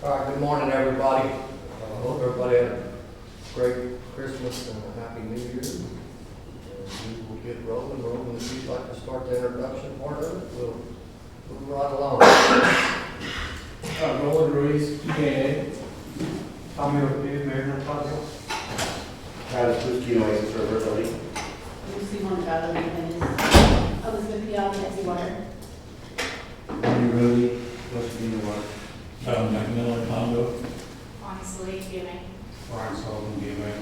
All right, good morning, everybody. Hope everybody had a great Christmas and a happy New Year. And we will get rolling. If you'd like to start the introduction part of it, we'll move right along. Roland Ruiz, PKA. Tommy O'Keefe, Mayor of Plaza. Travis Puskino, Ace Server, Lodi. Lucy Montgomery, Elizabeth Pial, Nancy Water. Andy Rudy, Pasadena, Water. McMillan, Congo. Honestly, giving. Brian Sullivan, Gateway.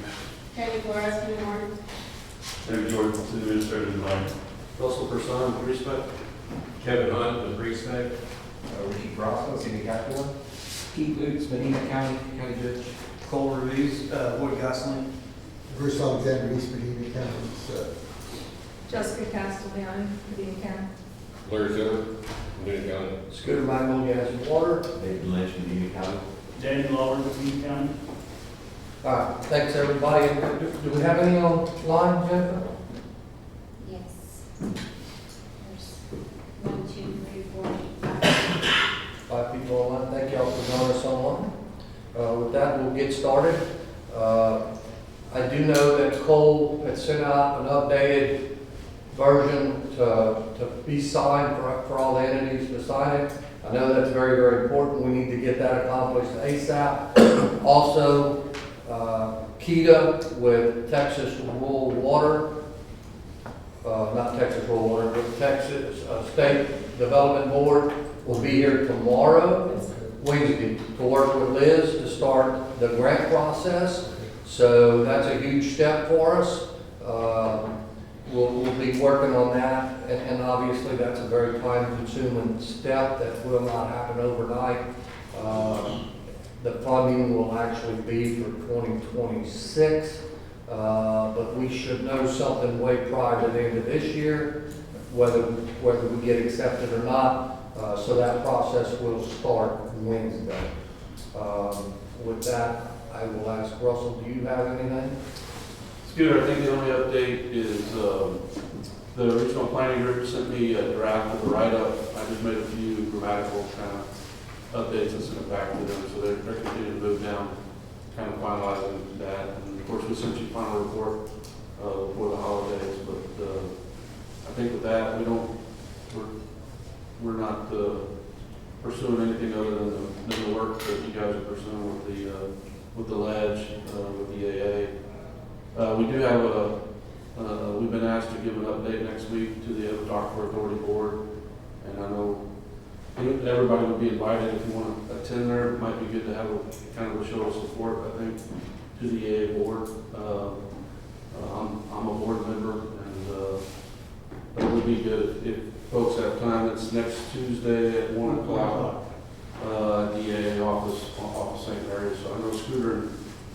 Kenny Flores, Newborn. David Jordan, City Administrator Design. Russell Person, with respect. Kevin Hunt, with respect. Ricky Grasso, City Capital. Pete Lutz, Medina County Judge. Cole Reviews, Lloyd Gosselin. Bruce Alexander, East Medina County. Jessica Castellani, Medina County. Larry Silver, Medina County. Scooter Magnolia Gas and Water. David Lynch, Medina County. Daniel Lawler, Medina County. All right, thanks, everybody. Do we have any online, Jennifer? Yes. There's 1, 2, 3, 4, 5. 5 people online. Thank y'all for joining us online. With that, we'll get started. I do know that Cole had sent out an updated version to be signed for all the entities to sign it. I know that's very, very important. We need to get that accomplished ASAP. Also, KETA with Texas Rural Water, not Texas Rural Water, but Texas State Development Board will be here tomorrow, Wednesday, to work with Liz to start the grant process. So that's a huge step for us. We'll be working on that, and obviously that's a very time-consuming step that will not happen overnight. The funding will actually be for 2026, but we should know something way prior to the end of this year, whether we get accepted or not. So that process will start Wednesday. With that, I will ask Russell, do you have anything? Scooter, I think the only update is the regional planning group sent me a draft of the write-up. I just made a few grammatical kind of updates and sent it back to them. So they're continuing to move down, kind of finalizing that. And of course, we sent you a final report before the holidays. But I think with that, we're not pursuing anything other than the work that you guys are pursuing with the ledge, with the AA. We do have we've been asked to give an update next week to the Edwards Aquifer Authority Board, and I know everybody would be invited if you want to attend there. It might be good to have a kind of a show of support, I think, to the AA board. I'm a board member, and it would be good if folks have time. It's next Tuesday at 1 o'clock at the AA office off of St. Mary's. So I know Scooter,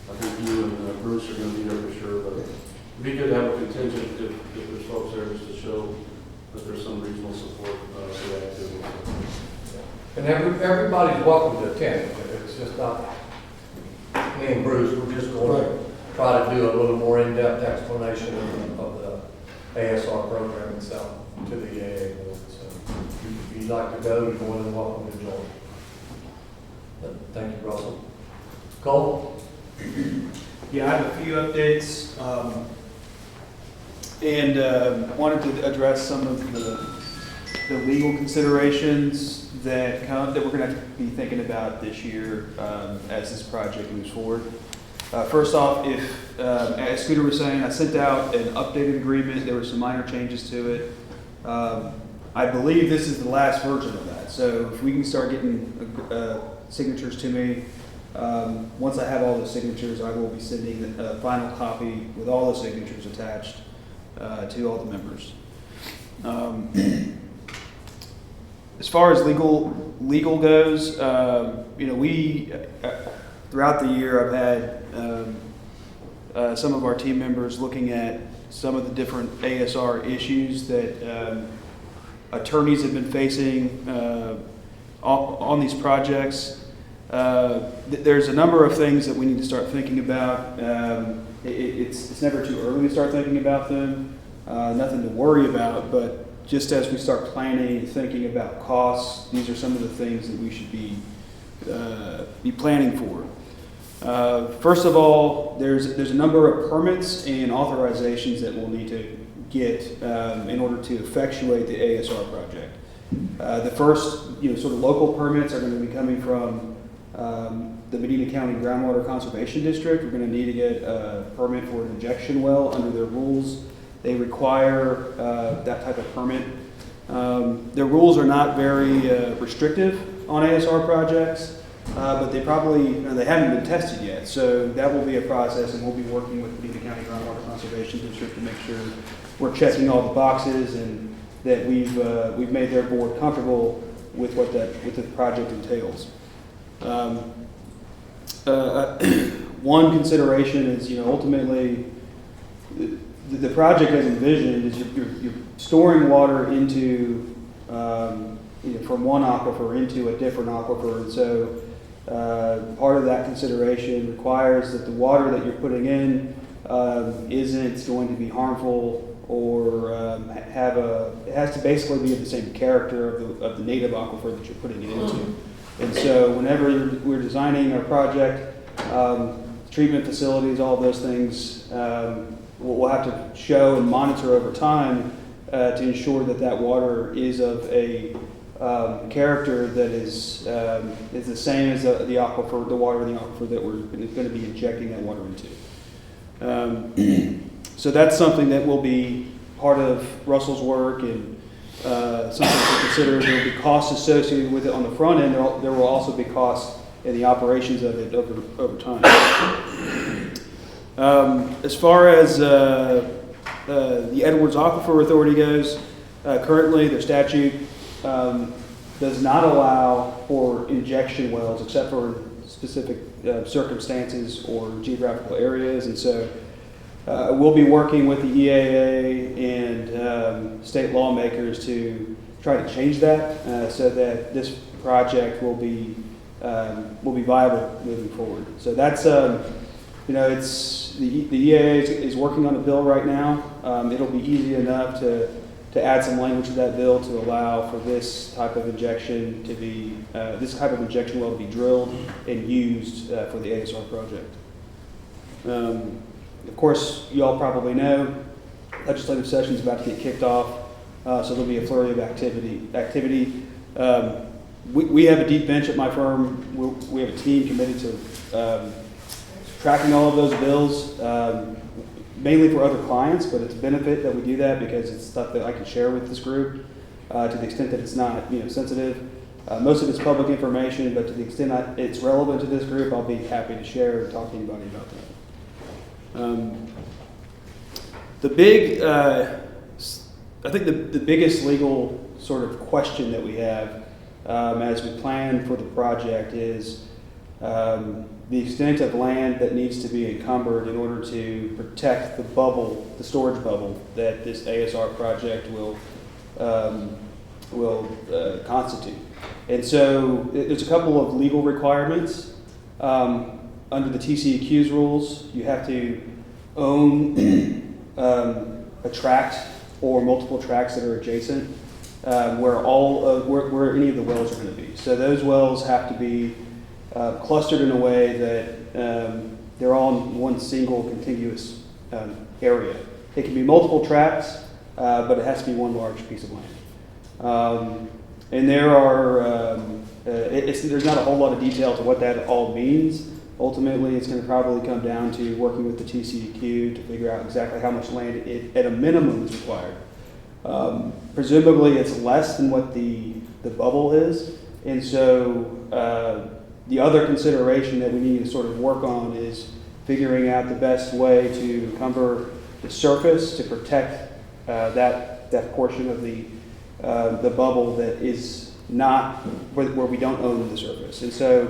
I think you and Bruce are going to be there for sure, but it'd be good to have a contingent if there's folks there just to show that there's some regional support for that activity. And everybody's welcome to attend. It's just not me and Bruce. We're just going to try to do a little more in-depth explanation of the ASR program itself to the AA board. So if you'd like to go, you're more than welcome to join. But thank you, Russell. Cole? Yeah, I have a few updates, and wanted to address some of the legal considerations that we're going to be thinking about this year as this project moves forward. First off, as Scooter was saying, I sent out an updated agreement. There were some minor changes to it. I believe this is the last version of that. So if we can start getting signatures to me, once I have all the signatures, I will be sending a final copy with all the signatures attached to all the members. As far as legal goes, we throughout the year I've had some of our team members looking at some of the different ASR issues that attorneys have been facing on these projects. There's a number of things that we need to start thinking about. It's never too early to start thinking about them. Nothing to worry about, but just as we start planning and thinking about costs, these are some of the things that we should be be planning for. First of all, there's a number of permits and authorizations that we'll need to get in order to effectuate the ASR project. The first, sort of local permits are going to be coming from the Medina County Groundwater Conservation District. We're going to need to get a permit for an injection well under their rules. They require that type of permit. Their rules are not very restrictive on ASR projects. But they haven't been tested yet, so that will be a process, and we'll be working with Medina County Groundwater Conservation District to make sure we're checking all the boxes and that we've made their board comfortable with what the project entails. One consideration is, ultimately, the project as envisioned is you're storing water into from one aquifer into a different aquifer, and so part of that consideration requires that the water that you're putting in isn't going to be harmful or it has to basically be of the same character of the native aquifer that you're putting it into. And so whenever we're designing our project, treatment facilities, all of those things, we'll have to show and monitor over time to ensure that water is of a character that is the same as the aquifer, the water in the aquifer that we're going to be injecting that water into. So that's something that will be part of Russell's work and something to consider. There will be costs associated with it on the front end. There will also be costs in the operations of it over time. As far as the Edwards Aquifer Authority goes, currently their statute does not allow for injection wells except for specific circumstances or geographical areas, and so we'll be working with the EAA and state lawmakers to try to change that so that this project will be viable moving forward. So that's it's the EAA is working on a bill right now. It'll be easy enough to add some language to that bill to allow for this type of injection to be this type of injection well to be drilled and used for the ASR project. Of course, you all probably know legislative session is about to get kicked off, so there'll be a flurry of activity. We have a deep bench at my firm. We have a team committed to tracking all of those bills, mainly for other clients, but it's a benefit that we do that because it's stuff that I can share with this group to the extent that it's not sensitive. Most of it's public information, but to the extent it's relevant to this group, I'll be happy to share and talk to anybody about that. I think the biggest legal sort of question that we have as we plan for the project is the extent of land that needs to be encumbered in order to protect the bubble, the storage bubble that this ASR project will constitute. And so there's a couple of legal requirements. Under the TCEQ's rules, you have to own a tract or multiple tracts that are adjacent where any of the wells are going to be. So those wells have to be clustered in a way that they're all in one single contiguous area. It can be multiple tracts, but it has to be one large piece of land. And there are there's not a whole lot of detail to what that all means. Ultimately, it's going to probably come down to working with the TCEQ to figure out exactly how much land at a minimum is required. Presumably, it's less than what the bubble is, and so the other consideration that we need to sort of work on is figuring out the best way to encumber the surface to protect that portion of the bubble that is not where we don't own the surface. And so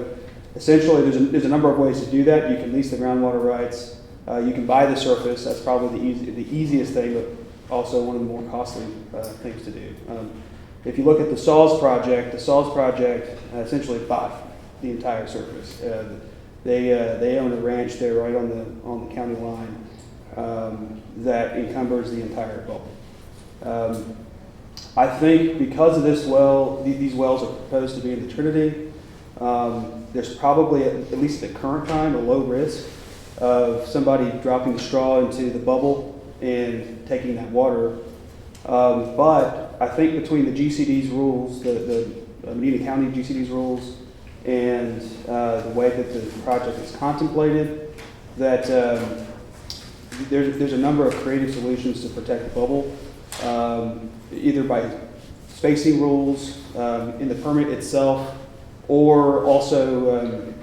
essentially there's a number of ways to do that. You can lease the groundwater rights. You can buy the surface. That's probably the easiest thing, but also one of the more costly things to do. If you look at the SAWS project essentially bought the entire surface. They own a ranch there right on the county line that encumbers the entire bubble. I think because of this well, these wells are proposed to be in the Trinity. There's probably, at least at the current time, a low risk of somebody dropping the straw into the bubble and taking that water. But I think between the GCD's rules, the Medina County GCD's rules, and the way that the project is contemplated, that there's a number of creative solutions to protect the bubble, either by spacing rules in the permit itself, or also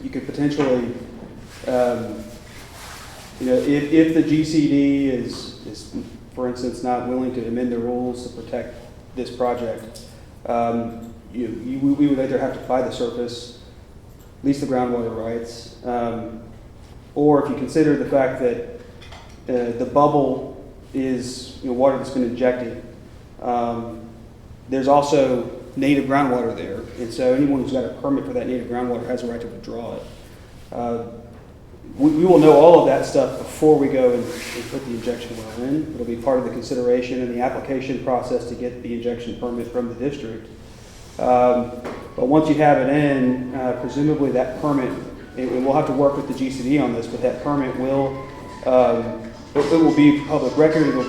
you could potentially, if the GCD is, for instance, not willing to amend the rules to protect this project, we would either have to buy the surface, lease the groundwater rights, or if you consider the fact that the bubble is water that's been injected, there's also native groundwater there, and so anyone who's got a permit for that native groundwater has a right to withdraw it. We will know all of that stuff before we go and put the injection well in. It'll be part of the consideration in the application process to get the injection permit from the district. But once you have it in, presumably that permit, and we'll have to work with the GCD on this, but that permit will, it will be public record. It'll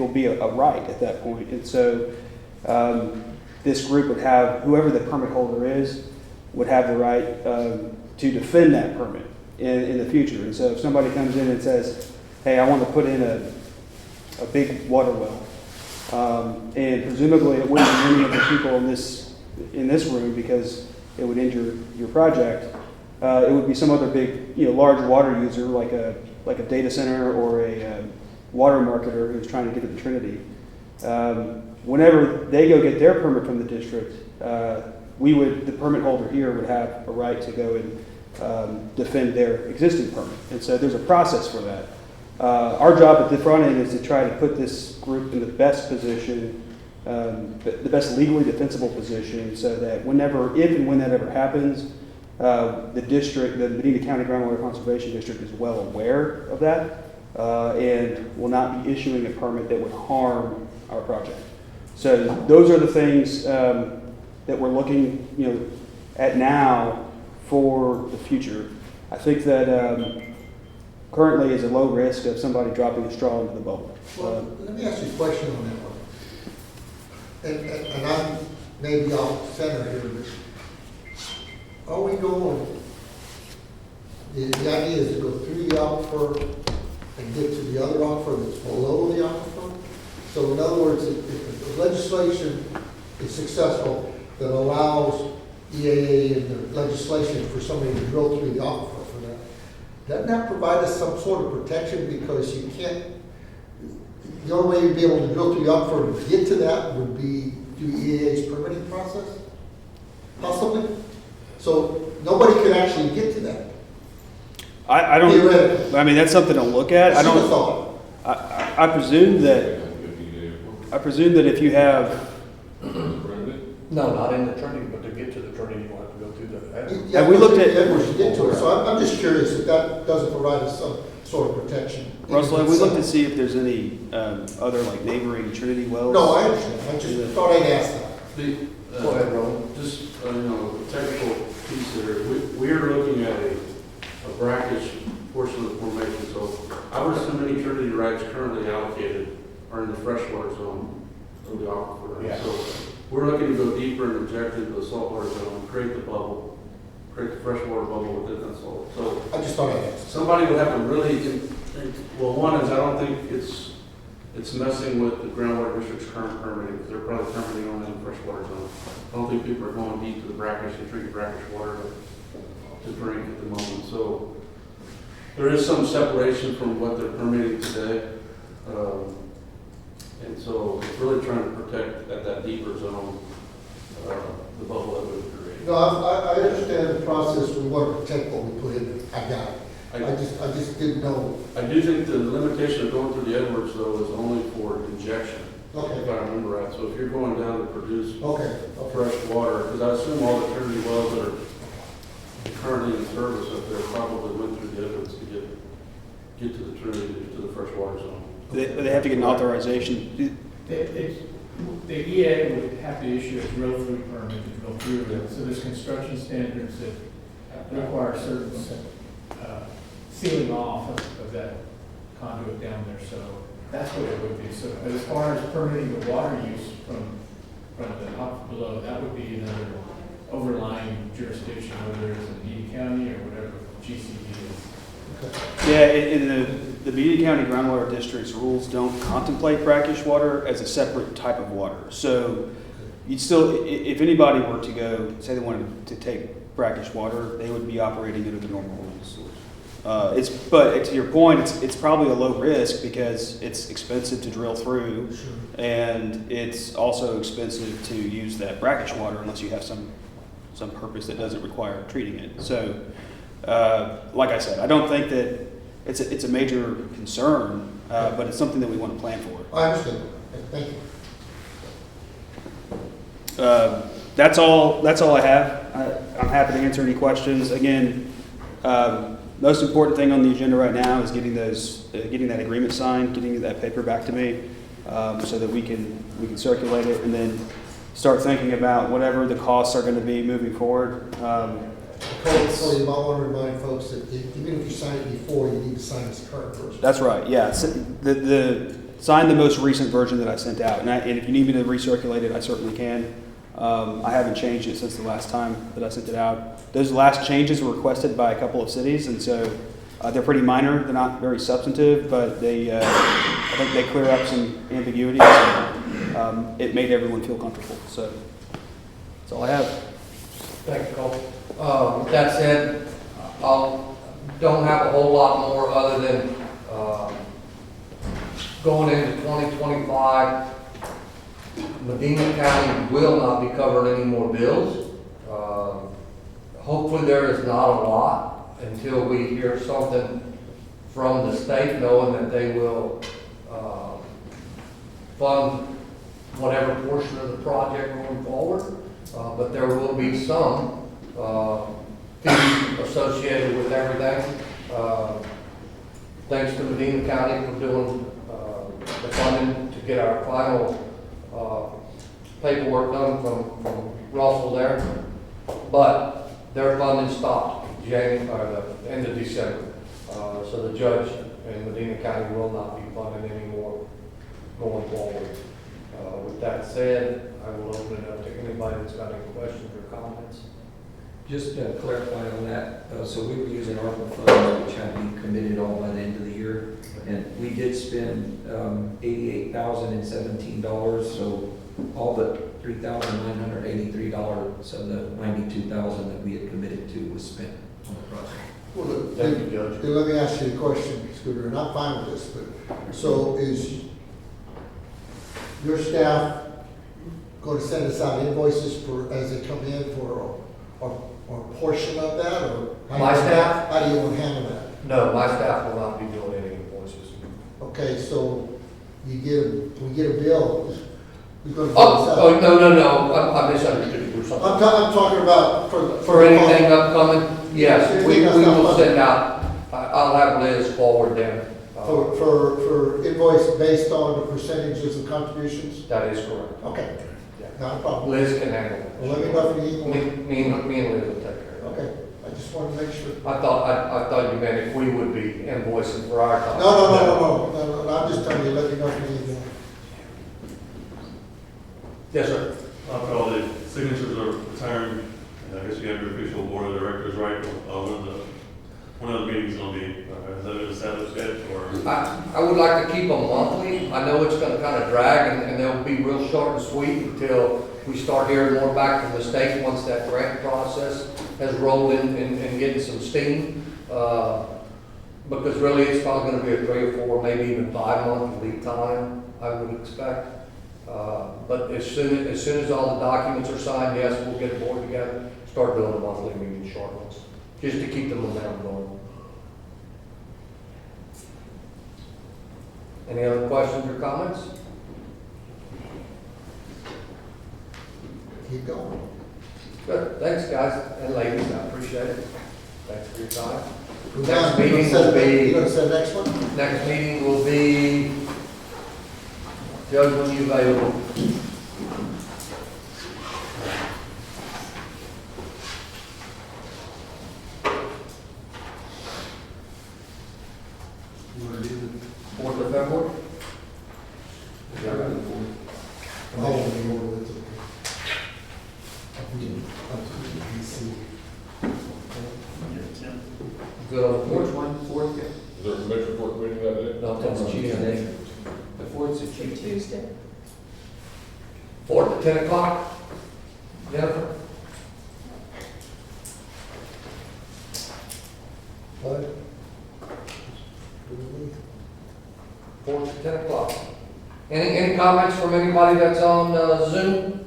be a right at that point. And so this group would have, whoever the permit holder is, would have the right to defend that permit in the future. And so if somebody comes in and says, hey, I want to put in a big water well, and presumably it wouldn't be many of the people in this room because it would injure your project, it would be some other big, large water user like a data center or a water marketer who's trying to get to the Trinity. Whenever they go get their permit from the district, the permit holder here would have a right to go and defend their existing permit. And so there's a process for that. Our job at the front end is to try to put this group in the best position, the best legally defensible position, so that if and when that ever happens, the district, the Medina County Groundwater Conservation District, is well aware of that and will not be issuing a permit that would harm our project. So those are the things that we're looking, at now for the future. I think that currently is a low risk of somebody dropping a straw into the bubble. Well, let me ask you a question on that one. And I'm maybe off center here, but are we going, the idea is to go through the aquifer and get to the other aquifer that's below the aquifer? So in other words, if the legislation is successful that allows EAA and the legislation for somebody to drill through the aquifer for that, doesn't that provide us some sort of protection? Because you can't, the only way you'd be able to drill through the aquifer to get to that would be through EAA's permitting process, possibly? So nobody could actually get to that. I don't, Theoretically. I mean, that's something to look at. I Just a don't, thought. I presume that if you have, No, not in the Trinity, but to get to the Trinity, you want to go through the. Yeah, Have we looked at- Edwards to get to it, so I'm just curious if that doesn't provide us some sort of protection. Russell, have we looked to see if there's any other like neighboring Trinity wells? No, I understand, I just thought I'd ask that. Go ahead, Roland. Just, technical piece there. We are looking at a brackish portion of the formation, so I would assume any Trinity rights currently allocated are in the freshwater zone of the aquifer. Yeah. So we're looking to go deeper and inject into the saltwater zone, create the bubble, create the freshwater bubble within that salt. So I just thought I'd ask. somebody would have to really, well, one is I don't think it's messing with the groundwater district's current permitting, because they're probably permitting only in the freshwater zone. I don't think people are going deep to the brackish and treating brackish water to drink at the moment. So there is some separation from what they're permitting today. And so it's really trying to protect at that deeper zone, the bubble that would create. No, I understand the process, we want to protect what we put in, I got it. I just didn't know. I do think the limitation of going through the Edwards though is only for injection, Okay, if I remember right. So if you're going down to produce okay. fresh water, because I assume all the Trinity wells that are currently in service up there probably went through the Edwards to get to the Trinity, to the fresh water zone. They have to get an authorization. The EA would have to issue a drill-through permit to drill through it. So there's construction standards that require certain sealing off of that conduit down there. So that's what it would be. So as far as permitting the water use from the up below, that would be another overlying jurisdiction, whether it's in Edie County or whatever GCD is. Yeah, in the Medina County Groundwater District's rules don't contemplate brackish water as a separate type of water. So you'd still, if anybody were to go, say they wanted to take brackish water, they would be operating under the normal rules. But to your point, it's probably a low risk because it's expensive to drill through, and it's also expensive to use that brackish water unless you have some purpose that doesn't require treating it. So, like I said, I don't think that it's a major concern, but it's something that we want to plan for. I understand. Thank you. That's all I have. I'm happy to answer any questions. Again, most important thing on the agenda right now is getting that agreement signed, getting that paper back to me, so that we can circulate it and then start thinking about whatever the costs are going to be moving forward. So you might want to remind folks that even if you sign it before, you need to sign this current version. That's right. Yeah, sign the most recent version that I sent out, and if you need me to recirculate it, I certainly can. I haven't changed it since the last time that I sent it out. Those last changes were requested by a couple of cities, and so they're pretty minor. They're not very substantive, but I think they clear up some ambiguities. And, it made everyone feel comfortable. So that's all I have. Thank you, Cole. With that said, I don't have a whole lot more other than going into 2025. Medina County will not be covering any more bills. Hopefully there is not a lot until we hear something from the state, knowing that they will fund whatever portion of the project going forward. But there will be some fees associated with everything. Thanks to Medina County for doing the funding to get our final paperwork done from Russell there, but their funding stopped the end of December. So the judge in Medina County will not be funding anymore going forward. With that said, I will open it up to anybody that's got any questions or comments. Just to clarify on that, so we were using ARPA funds, which had to be committed all by the end of the year. And we did spend $88,017, so all but $3,983 of the $92,000 that we had committed to was spent on the project. Well, look, Thank you, Judge. let me ask you a question, Scooter, and I'm fine with this, but so is your staff going to send us out invoices as they come in for a portion of that, or? My staff? How do you want to handle that? No, my staff will not be doing any invoices. Okay, so we get a bill, we're going to bill us out. Oh, no, I misunderstood you or something. I'm talking about For anything upcoming, yes, we Anything that's will not send out, I'll have Liz forward them. For invoice based on the percentages of contributions? That is correct. Okay, Yeah. not a problem. Liz can handle it. Well, let me know if you need more. Me and Liz will take care of it. Okay, I just wanted to make sure. I thought you meant if we would be invoicing for our time. No, I'm just telling you, let me know if you need more. Yes, sir. After all the signatures are returned, and I guess you have your official board of directors, right? One of the meetings going to be, has that been established yet, or? I would like to keep them monthly. I know it's going to kind of drag, and they'll be real short and sweet until we start hearing more back from the state once that grant process has rolled in and getting some steam. Because really, it's probably going to be a 3 or 4, maybe even 5-month lead time, I would expect. But as soon as all the documents are signed, yes, we'll get a board together, start doing a monthly meeting, short ones, just to keep the momentum going. Any other questions or comments? Keep going. Good, thanks guys and ladies, I appreciate it. Thanks for your time. You're Next meeting will be, going to set next one? next meeting will be, Judge, when you available? Good on the Which fourth? one, fourth, yeah? Is there a commissioner court meeting that day? No, That's that's Tuesday. The fourth's a Tuesday. Tuesday. Fourth at 10 o'clock? Jennifer? What? Fourth at 10 o'clock. Any comments from anybody that's on Zoom?